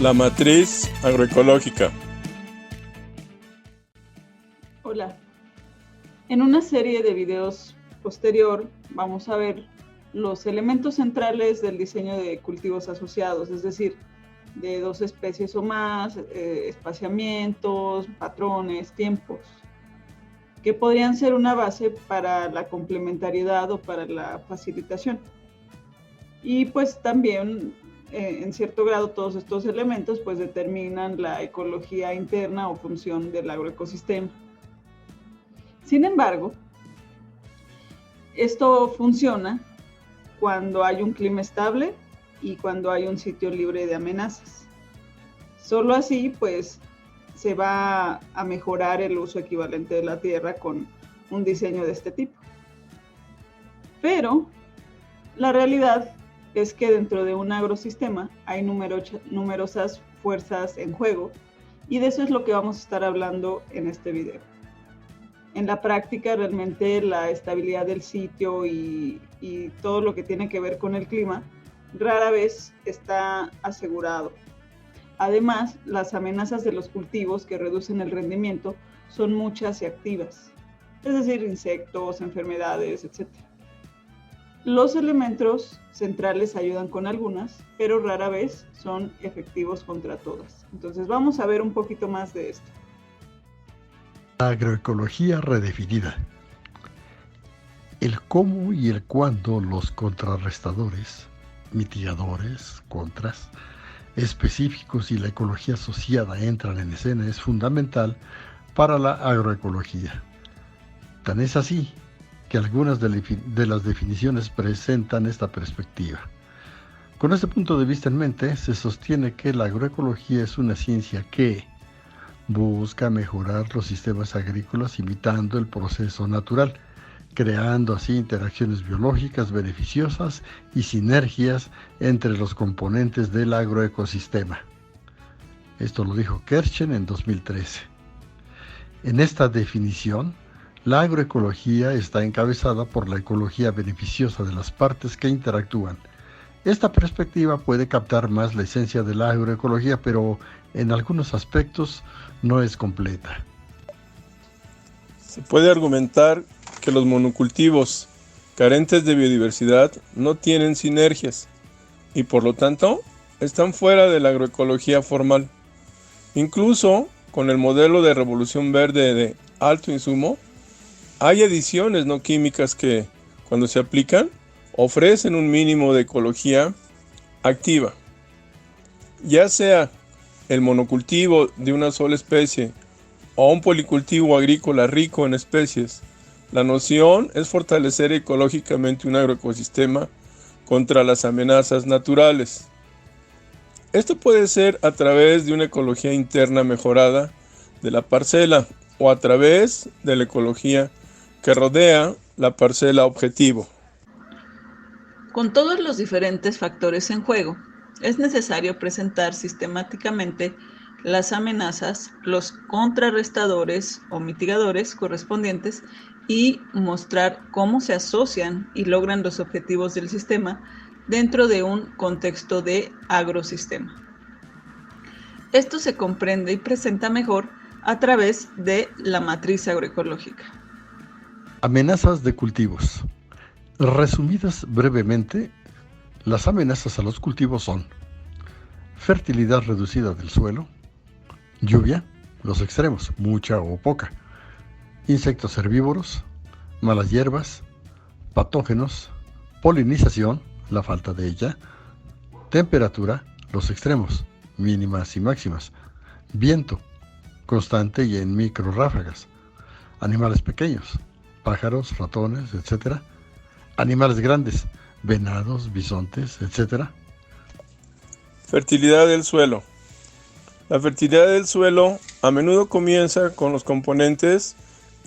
La matriz agroecológica. Hola. En una serie de videos posterior vamos a ver los elementos centrales del diseño de cultivos asociados, es decir, de 2 especies o más, espaciamientos, patrones, tiempos, que podrían ser una base para la complementariedad o para la facilitación. Y pues también, en cierto grado, todos estos elementos pues determinan la ecología interna o función del agroecosistema. Sin embargo, esto funciona cuando hay un clima estable y cuando hay un sitio libre de amenazas. Solo así, pues, se va a mejorar el uso equivalente de la tierra con un diseño de este tipo. Pero la realidad es que dentro de un agrosistema hay numerosas fuerzas en juego, y de eso es lo que vamos a estar hablando en este video. En la práctica, realmente la estabilidad del sitio y todo lo que tiene que ver con el clima rara vez está asegurado. Además, las amenazas de los cultivos que reducen el rendimiento son muchas y activas, es decir, insectos, enfermedades, etc. Los elementos centrales ayudan con algunas, pero rara vez son efectivos contra todas. Entonces vamos a ver un poquito más de esto. Agroecología redefinida. El cómo y el cuándo los contrarrestadores, mitigadores, contras, específicos y la ecología asociada entran en escena es fundamental para la agroecología. Tan es así que algunas de las definiciones presentan esta perspectiva. Con este punto de vista en mente, se sostiene que la agroecología es una ciencia que busca mejorar los sistemas agrícolas imitando el proceso natural, creando así interacciones biológicas beneficiosas y sinergias entre los componentes del agroecosistema. Esto lo dijo Kerschen en 2013. En esta definición, la agroecología está encabezada por la ecología beneficiosa de las partes que interactúan. Esta perspectiva puede captar más la esencia de la agroecología, pero en algunos aspectos no es completa. Se puede argumentar que los monocultivos carentes de biodiversidad no tienen sinergias y por lo tanto están fuera de la agroecología formal. Incluso con el modelo de revolución verde de alto insumo, hay adiciones no químicas que, cuando se aplican, ofrecen un mínimo de ecología activa. Ya sea el monocultivo de una sola especie o un policultivo agrícola rico en especies, la noción es fortalecer ecológicamente un agroecosistema contra las amenazas naturales. Esto puede ser a través de una ecología interna mejorada de la parcela o a través de la ecología que rodea la parcela objetivo. Con todos los diferentes factores en juego, es necesario presentar sistemáticamente las amenazas, los contrarrestadores o mitigadores correspondientes y mostrar cómo se asocian y logran los objetivos del sistema dentro de un contexto de agrosistema. Esto se comprende y presenta mejor a través de la matriz agroecológica. Amenazas de cultivos. Resumidas brevemente, las amenazas a los cultivos son fertilidad reducida del suelo, lluvia, los extremos, mucha o poca, insectos herbívoros, malas hierbas, patógenos, polinización, la falta de ella, temperatura, los extremos, mínimas y máximas, viento, constante y en micro ráfagas, animales pequeños, pájaros, ratones, etc., animales grandes, venados, bisontes, etc. Fertilidad del suelo. La fertilidad del suelo a menudo comienza con los componentes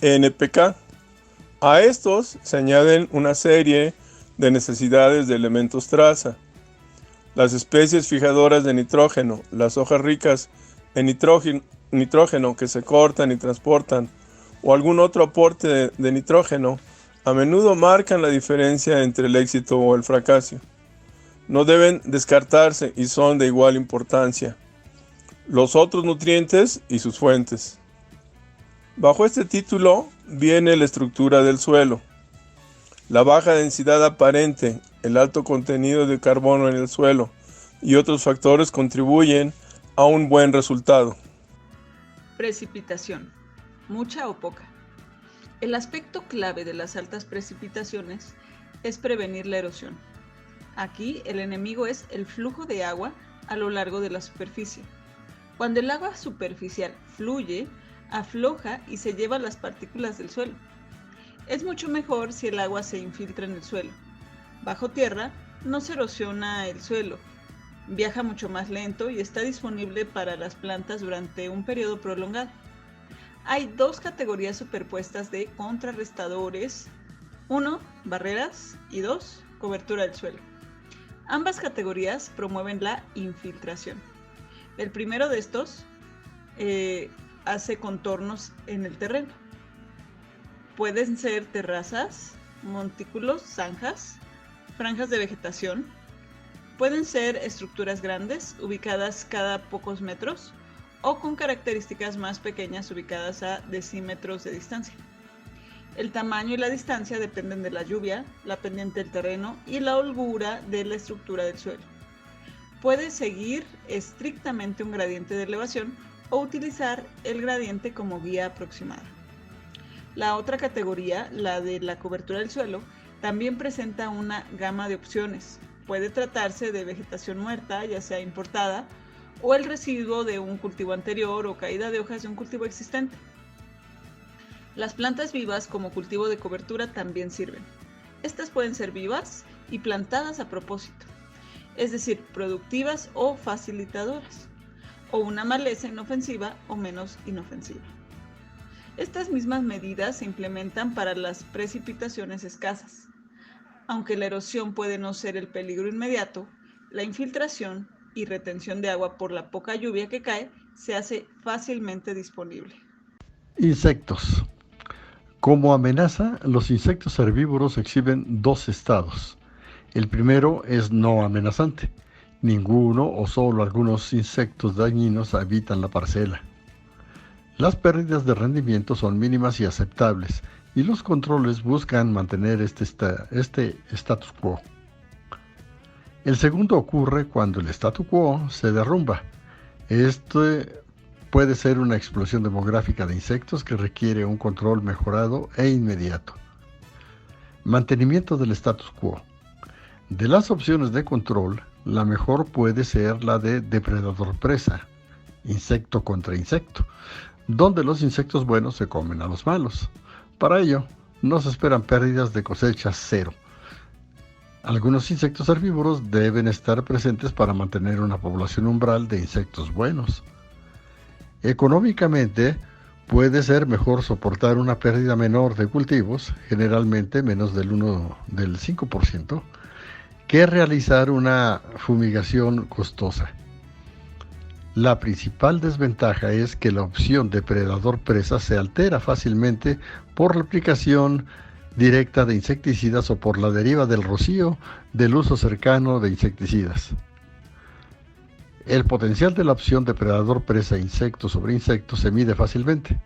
NPK. A estos se añaden una serie de necesidades de elementos traza. Las especies fijadoras de nitrógeno, las hojas ricas en nitrógeno que se cortan y transportan, o algún otro aporte de nitrógeno, a menudo marcan la diferencia entre el éxito o el fracaso. No deben descartarse y son de igual importancia. los otros nutrientes y sus fuentes. Bajo este título viene la estructura del suelo. La baja densidad aparente, el alto contenido de carbono en el suelo y otros factores contribuyen a un buen resultado. Precipitación, mucha o poca. El aspecto clave de las altas precipitaciones es prevenir la erosión. Aquí el enemigo es el flujo de agua a lo largo de la superficie. Cuando el agua superficial fluye, afloja y se lleva las partículas del suelo. Es mucho mejor si el agua se infiltra en el suelo. Bajo tierra no se erosiona el suelo, viaja mucho más lento y está disponible para las plantas durante un periodo prolongado. Hay dos categorías superpuestas de contrarrestadores: 1, barreras, y 2, cobertura del suelo. Ambas categorías promueven la infiltración. El primero de estos hace contornos en el terreno. Pueden ser terrazas, montículos, zanjas, franjas de vegetación. Pueden ser estructuras grandes, ubicadas cada pocos metros, o con características más pequeñas ubicadas a decímetros de distancia. El tamaño y la distancia dependen de la lluvia, la pendiente del terreno y la holgura de la estructura del suelo. Puede seguir estrictamente un gradiente de elevación o utilizar el gradiente como guía aproximada. La otra categoría, la de la cobertura del suelo, también presenta una gama de opciones. Puede tratarse de vegetación muerta, ya sea importada, o el residuo de un cultivo anterior o caída de hojas de un cultivo existente. Las plantas vivas como cultivo de cobertura también sirven. Estas pueden ser vivas y plantadas a propósito, es decir, productivas o facilitadoras, o una maleza inofensiva o menos inofensiva. Estas mismas medidas se implementan para las precipitaciones escasas. Aunque la erosión puede no ser el peligro inmediato, la infiltración y retención de agua por la poca lluvia que cae se hace fácilmente disponible. Insectos. Como amenaza, los insectos herbívoros exhiben dos estados. El primero es no amenazante. Ninguno o solo algunos insectos dañinos habitan la parcela. Las pérdidas de rendimiento son mínimas y aceptables, y los controles buscan mantener este status quo. El segundo ocurre cuando el status quo se derrumba. Este puede ser una explosión demográfica de insectos que requiere un control mejorado e inmediato. Mantenimiento del status quo. De las opciones de control, la mejor puede ser la de depredador-presa, insecto contra insecto, donde los insectos buenos se comen a los malos. Para ello, no se esperan pérdidas de cosecha cero. Algunos insectos herbívoros deben estar presentes para mantener una población umbral de insectos buenos. Económicamente, puede ser mejor soportar una pérdida menor de cultivos, generalmente menos del 5%, que realizar una fumigación costosa. La principal desventaja es que la opción depredador-presa se altera fácilmente por la aplicación directa de insecticidas o por la deriva del rocío del uso cercano de insecticidas. El potencial de la opción depredador-presa insecto sobre insecto se mide fácilmente.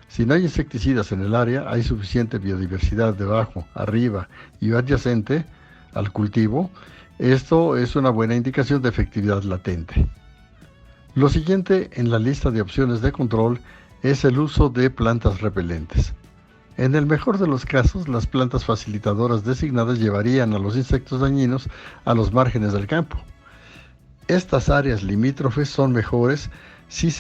Si no hay insecticidas en el área, hay suficiente biodiversidad debajo, arriba y adyacente al cultivo. Esto es una buena indicación de efectividad latente. Lo siguiente en la lista de opciones de control es el uso de plantas repelentes. En el mejor de los casos, las plantas facilitadoras designadas llevarían a los insectos dañinos a los márgenes del campo. Estas áreas limítrofes son mejores si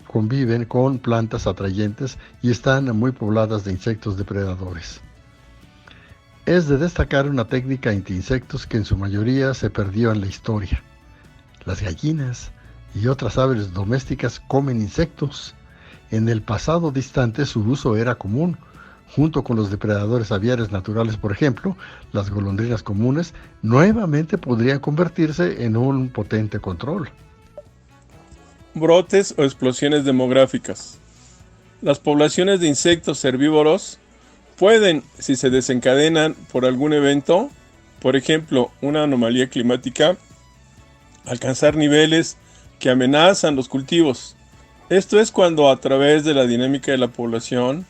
conviven con plantas atrayentes y están muy pobladas de insectos depredadores. Es de destacar una técnica anti-insectos que en su mayoría se perdió en la historia. Las gallinas y otras aves domésticas comen insectos. En el pasado distante su uso era común. Junto con los depredadores aviares naturales, por ejemplo, las golondrinas comunes nuevamente podrían convertirse en un potente control. Brotes o explosiones demográficas. Las poblaciones de insectos herbívoros pueden, si se desencadenan por algún evento, por ejemplo, una anomalía climática, alcanzar niveles que amenazan los cultivos. Esto es cuando, a través de la dinámica de la población,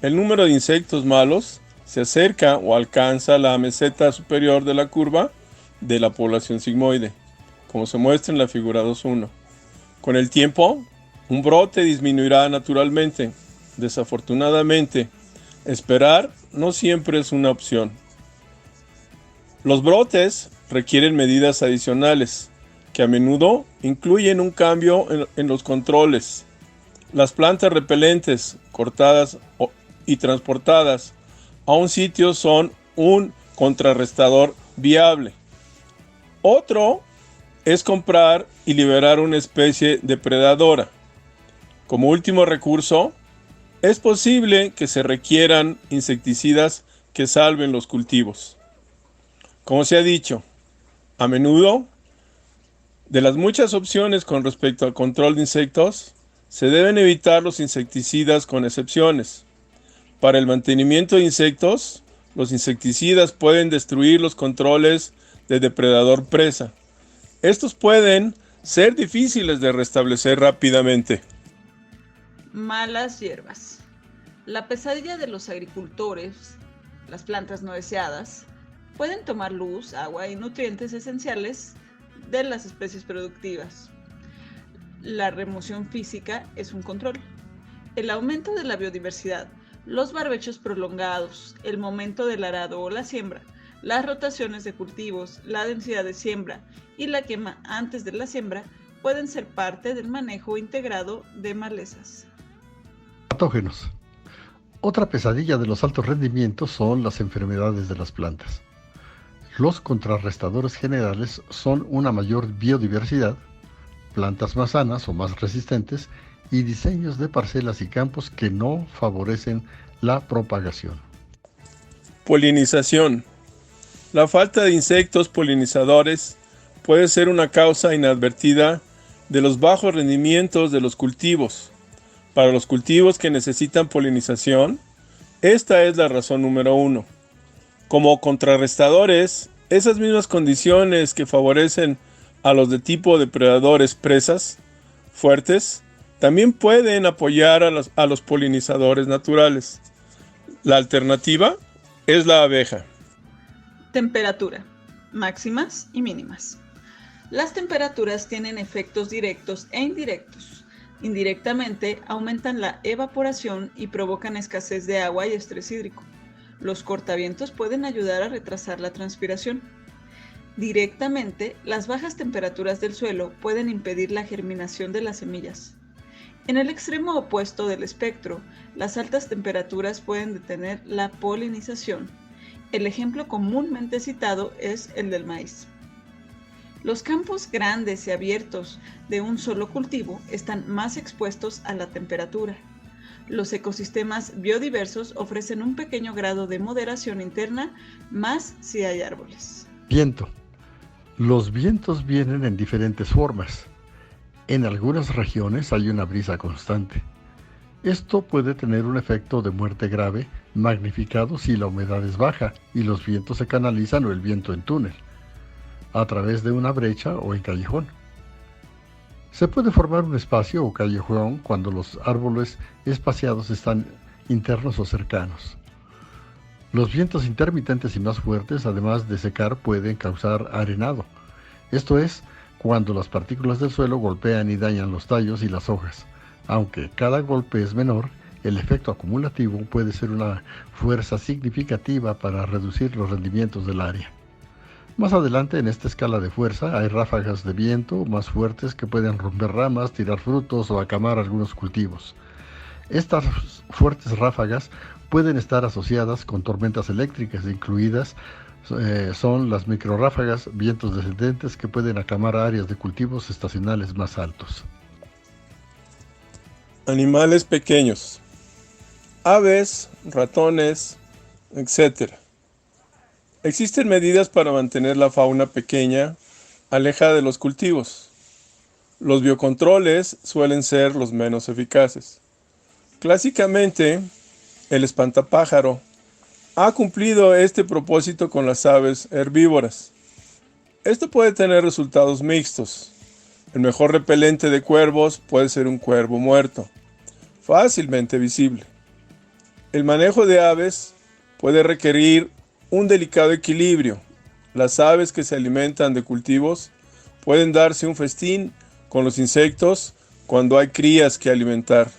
el número de insectos malos se acerca o alcanza la meseta superior de la curva de la población sigmoide, como se muestra en la figura 2.1. Con el tiempo, un brote disminuirá naturalmente. Desafortunadamente, esperar no siempre es una opción. Los brotes requieren medidas adicionales, que a menudo incluyen un cambio en los controles. Las plantas repelentes cortadas y transportadas a un sitio son un contrarrestador viable. Otro es comprar y liberar una especie depredadora. Como último recurso, es posible que se requieran insecticidas que salven los cultivos. Como se ha dicho, a menudo, de las muchas opciones con respecto al control de insectos, se deben evitar los insecticidas con excepciones. Para el mantenimiento de insectos, los insecticidas pueden destruir los controles de depredador-presa. Estos pueden ser difíciles de restablecer rápidamente. Malas hierbas. La pesadilla de los agricultores, las plantas no deseadas, pueden tomar luz, agua y nutrientes esenciales de las especies productivas. La remoción física es un control. El aumento de la biodiversidad, los barbechos prolongados, el momento del arado o la siembra, las rotaciones de cultivos, la densidad de siembra y la quema antes de la siembra pueden ser parte del manejo integrado de malezas. Patógenos. Otra pesadilla de los altos rendimientos son las enfermedades de las plantas. Los contrarrestadores generales son una mayor biodiversidad, plantas más sanas o más resistentes y diseños de parcelas y campos que no favorecen la propagación. Polinización. La falta de insectos polinizadores puede ser una causa inadvertida de los bajos rendimientos de los cultivos. Para los cultivos que necesitan polinización, esta es la razón número 1. Como contrarrestadores, esas mismas condiciones que favorecen a los de tipo depredadores presas fuertes, también pueden apoyar a los polinizadores naturales. La alternativa es la abeja. Temperatura, máximas y mínimas. Las temperaturas tienen efectos directos e indirectos. Indirectamente aumentan la evaporación y provocan escasez de agua y estrés hídrico. Los cortavientos pueden ayudar a retrasar la transpiración. Directamente, las bajas temperaturas del suelo pueden impedir la germinación de las semillas. En el extremo opuesto del espectro, las altas temperaturas pueden detener la polinización. El ejemplo comúnmente citado es el del maíz. Los campos grandes y abiertos de un solo cultivo están más expuestos a la temperatura. Los ecosistemas biodiversos ofrecen un pequeño grado de moderación interna, más si hay árboles. Viento. Los vientos vienen en diferentes formas. En algunas regiones hay una brisa constante. Esto puede tener un efecto de muerte grave, magnificado si la humedad es baja y los vientos se canalizan o el viento en túnel, a través de una brecha o en callejón. Se puede formar un espacio o callejón cuando los árboles espaciados están internos o cercanos. Los vientos intermitentes y más fuertes, además de secar, pueden causar arenado. Esto es, cuando las partículas del suelo golpean y dañan los tallos y las hojas. Aunque cada golpe es menor, el efecto acumulativo puede ser una fuerza significativa para reducir los rendimientos del área. Más adelante en esta escala de fuerza hay ráfagas de viento más fuertes que pueden romper ramas, tirar frutos o acamar algunos cultivos. Estas fuertes ráfagas pueden estar asociadas con tormentas eléctricas, incluidas son las microrráfagas, vientos descendentes que pueden acamar áreas de cultivos estacionales más altos. Animales pequeños, aves, ratones, etc. Existen medidas para mantener la fauna pequeña alejada de los cultivos. Los biocontroles suelen ser los menos eficaces. Clásicamente, el espantapájaro ha cumplido este propósito con las aves herbívoras. Esto puede tener resultados mixtos. El mejor repelente de cuervos puede ser un cuervo muerto, fácilmente visible. El manejo de aves puede requerir un delicado equilibrio. Las aves que se alimentan de cultivos pueden darse un festín con los insectos cuando hay crías que alimentar.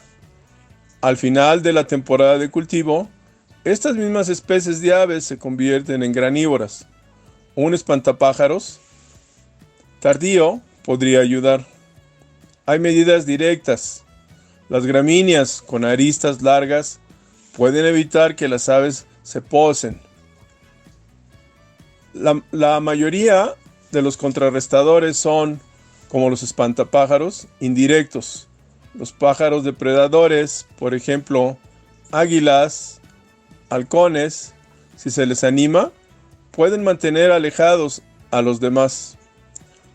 Al final de la temporada de cultivo, estas mismas especies de aves se convierten en granívoras. Un espantapájaros tardío podría ayudar. Hay medidas directas. Las gramíneas con aristas largas pueden evitar que las aves se posen. La mayoría de los contrarrestadores son, como los espantapájaros, indirectos. Los pájaros depredadores, por ejemplo, águilas, halcones, si se les anima, pueden mantener alejados a los demás.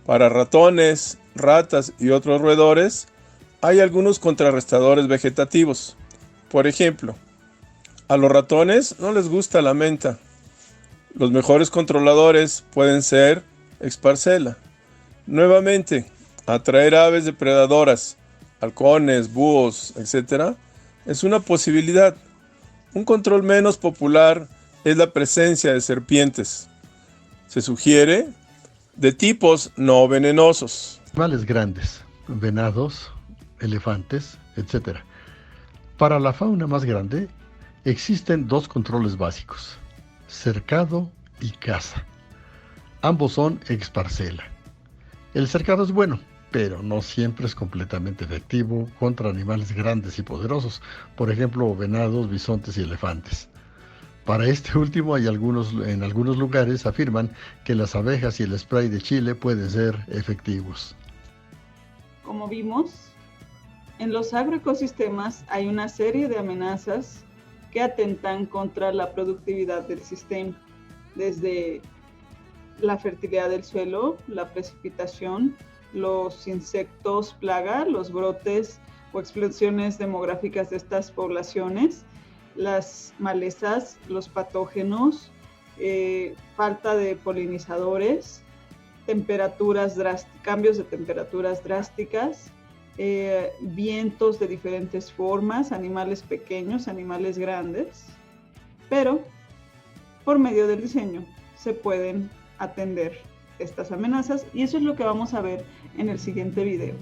Para ratones, ratas y otros roedores, hay algunos contrarrestadores vegetativos. Por ejemplo, a los ratones no les gusta la menta. Los mejores controladores pueden ser Exparcela. Nuevamente, atraer aves depredadoras, halcones, búhos, etc., es una posibilidad. Un control menos popular es la presencia de serpientes. Se sugiere de tipos no venenosos. Animales grandes, venados, elefantes, etc. Para la fauna más grande, existen dos controles básicos: cercado y caza. Ambos son Exparcela. El cercado es bueno, pero no siempre es completamente efectivo contra animales grandes y poderosos, por ejemplo, venados, bisontes y elefantes. Para este último, en algunos lugares afirman que las abejas y el spray de chile pueden ser efectivos. Como vimos, en los agroecosistemas hay una serie de amenazas que atentan contra la productividad del sistema, desde la fertilidad del suelo, la precipitación, los insectos plaga, los brotes o explosiones demográficas de estas poblaciones, las malezas, los patógenos, falta de polinizadores, cambios de temperaturas drásticas, vientos de diferentes formas, animales pequeños, animales grandes, pero por medio del diseño se pueden atender estas amenazas, y eso es lo que vamos a ver en el siguiente video.